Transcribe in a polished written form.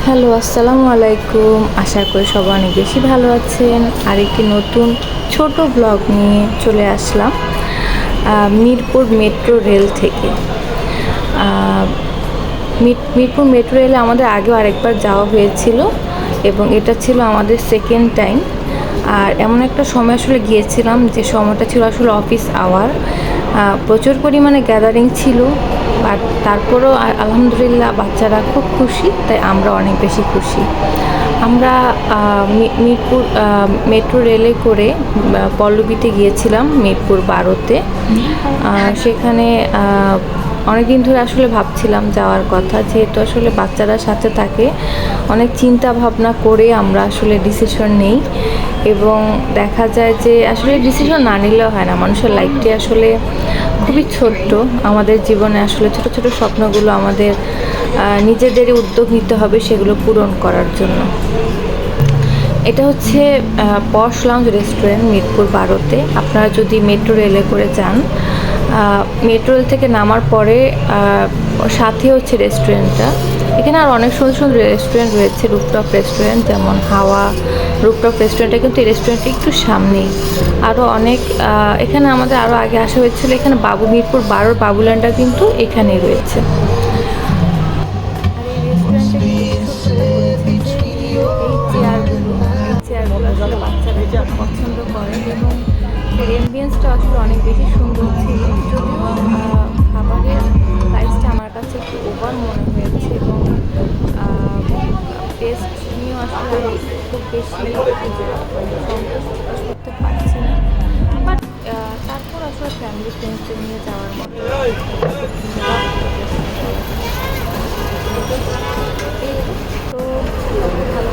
Hello, আসসালামু আলাইকুম। আশা করি সবাই অনেক বেশি ভালো আছেন। আর একটি নতুন ছোট ব্লগ নিয়ে চলে আসলাম মিরপুর মেট্রো রেল থেকে। মিরপুর মেট্রো রেলে আমাদের আগেও আরেকবার যাওয়া হয়েছিল এবং এটা ছিল আমাদের সেকেন্ড টাইম। আর এমন একটা সময় আসলে গিয়েছিলাম যে সময়টা ছিল আসলে অফিস আওয়ার, প্রচুর পরিমাণে গ্যাদারিং ছিল। বাট তারপরেও আলহামদুলিল্লাহ বাচ্চারা খুব খুশি, তাই আমরা অনেক বেশি খুশি। আমরা মিরপুর মেট্রো রেলে করে পল্লবীতে গিয়েছিলাম, মিরপুর 12-তে। সেখানে অনেক দিন ধরে আসলে ভাবছিলাম যাওয়ার কথা, যেহেতু আসলে বাচ্চারা সাথে থাকে, অনেক চিন্তা ভাবনা করে আমরা আসলে ডিসিশন নেই। এবং দেখা যায় যে আসলে ডিসিশন না নিলেও হয় না, মানুষের লাইফটি আসলে খুবই ছোট্ট। আমাদের জীবনে আসলে ছোট ছোট স্বপ্নগুলো আমাদের নিজেদেরই উদ্যোগ নিতে হবে সেগুলো পূরণ করার জন্য। এটা হচ্ছে পশ লাউঞ্জ রেস্টুরেন্ট, মিরপুর 12-তে। আপনারা যদি মেট্রো রেলে করে যান, মেট্রো রেল থেকে নামার পরে সাথে হচ্ছে রেস্টুরেন্টটা। এখানে আর অনেক সুন্দর সুন্দর রেস্টুরেন্ট রয়েছে, রুফটপ রেস্টুরেন্ট, যেমন হাওয়া রুফটপ রেস্টুরেন্টটা কিন্তু এই রেস্টুরেন্টটা একটু সামনেই। আরও অনেক এখানে আমাদের আরও আগে আসা হয়েছিল। এখানে মিরপুর 12 বাবুল্যান্ডটা কিন্তু এখানেই রয়েছে। চেয়ারগুলো আসলে বাচ্চারা খুব পছন্দ করে এবং এর এমবিয়েন্সটা আসলে অনেক বেশি সুন্দর ছিল। যদিও খাবারের প্রাইসটা আমার কাছে একটু ওভার মনে হয়েছে এবং টেস্ট নিয়েও আসলে আমি খুব বেশি সন্তুষ্ট প্রকাশ করতে পারছি না। বাট তারপর আসলে ফ্যামিলি ফ্রেন্ডসদের নিয়ে যাওয়ার মতো তো ভালো